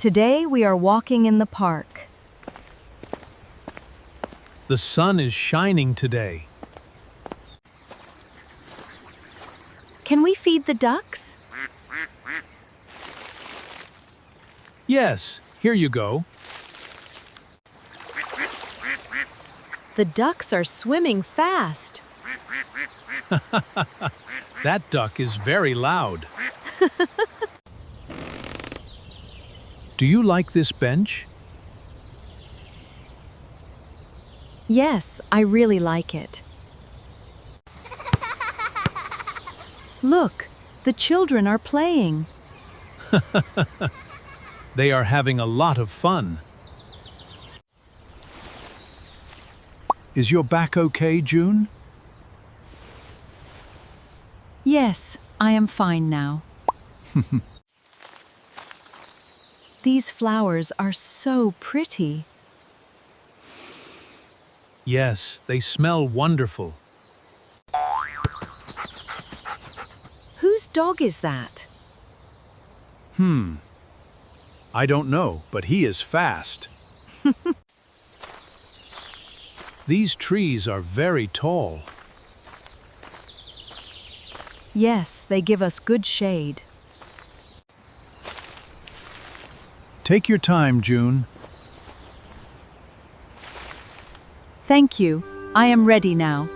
Today we are walking in the park. The sun is shining today. Can we feed the ducks? Yes, here you go. The ducks are swimming fast. That duck is very loud. Do you like this bench? Yes, I really like it. Look, the children are playing. They are having a lot of fun. Is your back okay, June? Yes, I am fine now. These flowers are so pretty. Yes, they smell wonderful. Whose dog is that? I don't know, but he is fast. These trees are very tall. Yes, they give us good shade. Take your time, June. Thank you. I am ready now.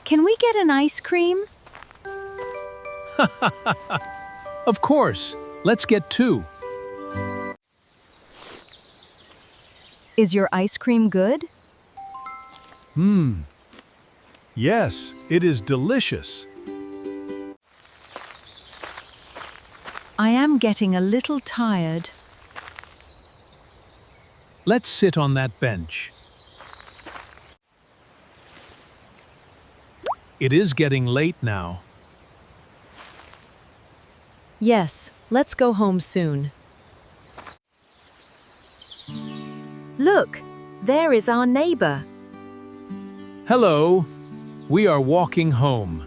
Can we get an ice cream? Of course. Let's get two. Is your ice cream good? Yes, it is delicious. I am getting a little tired. Let's sit on that bench. It is getting late now. Yes, let's go home soon. Look, there is our neighbor. Hello. We are walking home.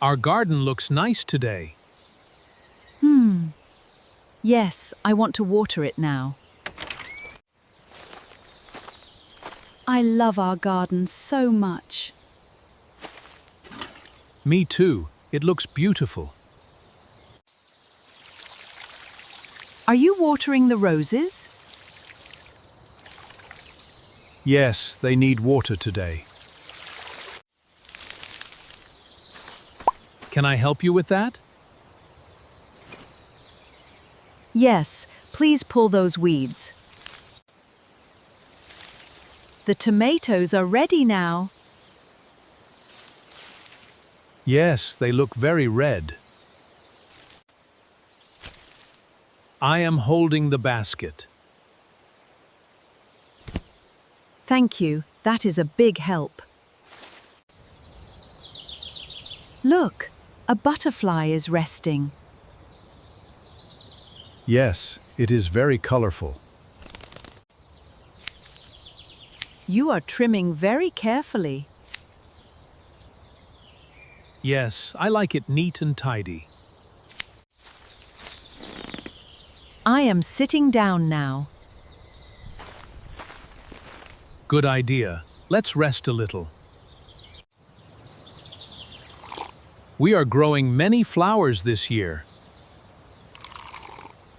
Our garden looks nice today. Yes, I want to water it now. I love our garden so much. Me too. It looks beautiful. Are you watering the roses? Yes, they need water today. Can I help you with that? Yes, please pull those weeds. The tomatoes are ready now. Yes, they look very red. I am holding the basket. Thank you, that is a big help. Look, a butterfly is resting. Yes, it is very colorful. You are trimming very carefully. Yes, I like it neat and tidy. I am sitting down now. Good idea. Let's rest a little. We are growing many flowers this year.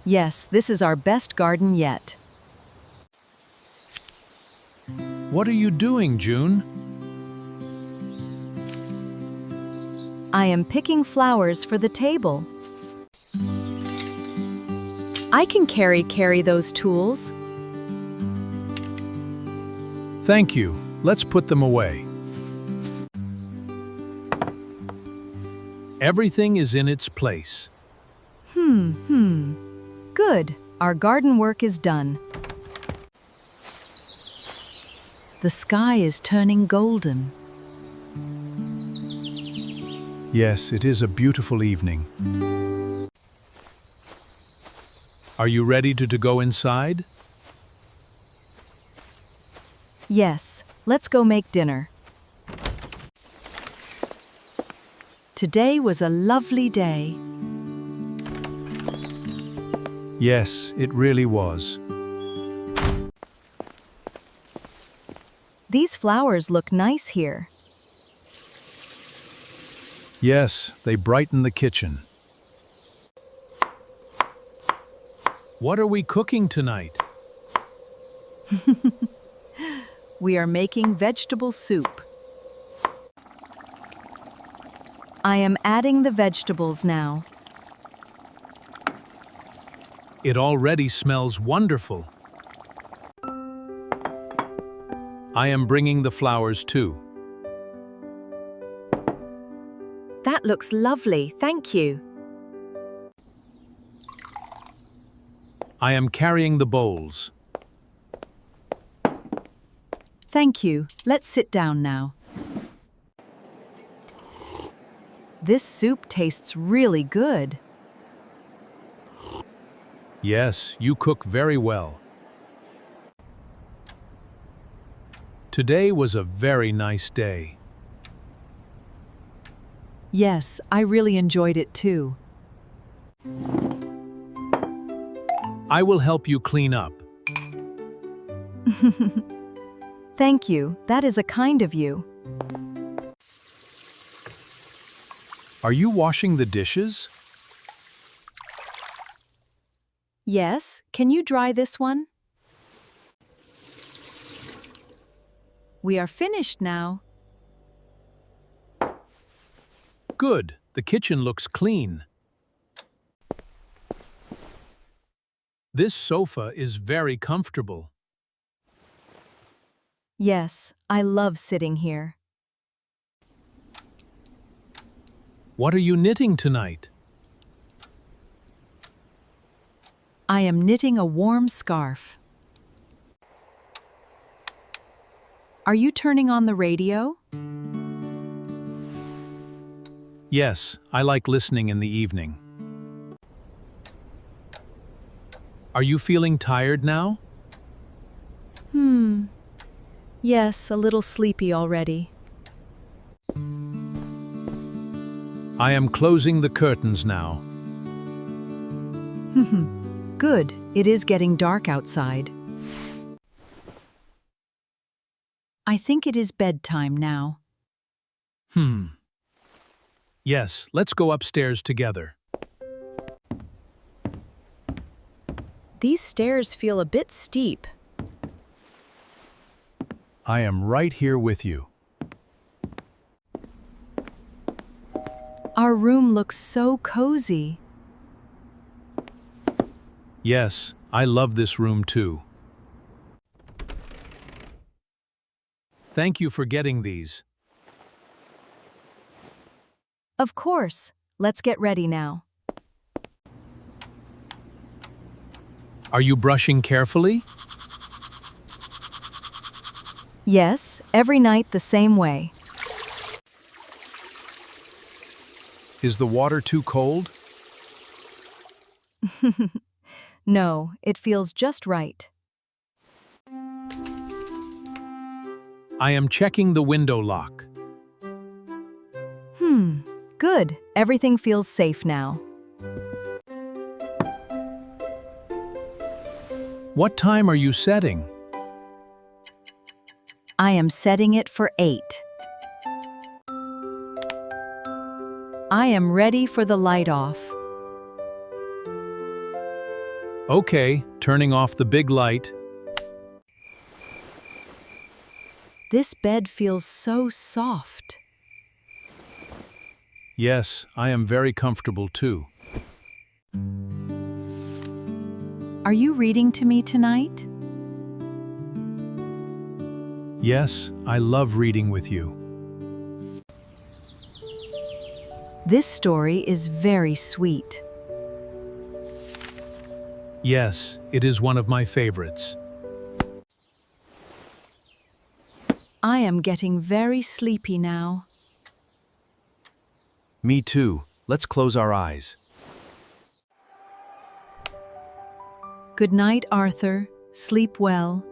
Yes, this is our best garden yet. What are you doing, June? I am picking flowers for the table. I can carry those tools. Thank you. Let's put them away. Everything is in its place. Good. Our garden work is done. The sky is turning golden. Yes, it is a beautiful evening. Are you ready to go inside? Yes, let's go make dinner. Today was a lovely day. Yes, it really was. These flowers look nice here. Yes, they brighten the kitchen. What are we cooking tonight? We are making vegetable soup. I am adding the vegetables now. It already smells wonderful. I am bringing the flowers too. That looks lovely, thank you. I am carrying the bowls. Thank you. Let's sit down now. This soup tastes really good. Yes, you cook very well. Today was a very nice day. Yes, I really enjoyed it too. I will help you clean up. Thank you. That is a kind of you. Are you washing the dishes? Yes, can you dry this one? We are finished now. Good. The kitchen looks clean. This sofa is very comfortable. Yes, I love sitting here. What are you knitting tonight? I am knitting a warm scarf. Are you turning on the radio? Yes, I like listening in the evening. Are you feeling tired now? Yes, a little sleepy already. I am closing the curtains now. Good, it is getting dark outside. I think it is bedtime now. Yes, let's go upstairs together. These stairs feel a bit steep. I am right here with you. Our room looks so cozy. Yes, I love this room too. Thank you for getting these. Of course. Let's get ready now. Are you brushing carefully? Yes, every night the same way. Is the water too cold? No, it feels just right. I am checking the window lock. Good. Everything feels safe now. What time are you setting? I am setting it for 8. I am ready for the light off. Okay, turning off the big light. This bed feels so soft. Yes, I am very comfortable too. Are you reading to me tonight? Yes, I love reading with you. This story is very sweet. Yes, it is one of my favorites. I am getting very sleepy now. Me too. Let's close our eyes. Good night, Arthur. Sleep well.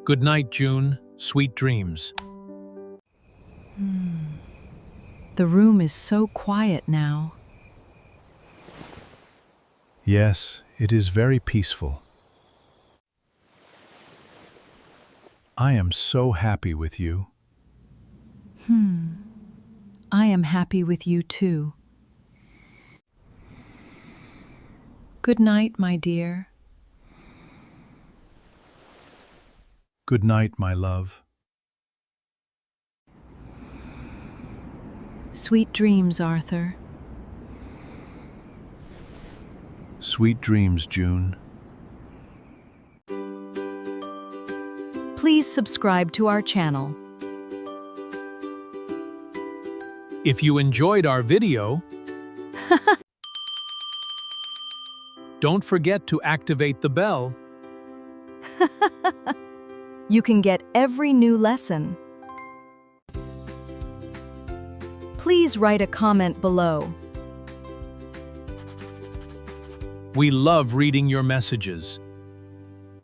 Good night, June. Sweet dreams. The room is so quiet now. Yes, it is very peaceful. I am so happy with you. I am happy with you too. Good night, my dear. Good night, my love. Sweet dreams, Arthur. Sweet dreams, June. Please subscribe to our channel. If you enjoyed our video, don't forget to activate the bell. You can get every new lesson. Please write a comment below. We love reading your messages.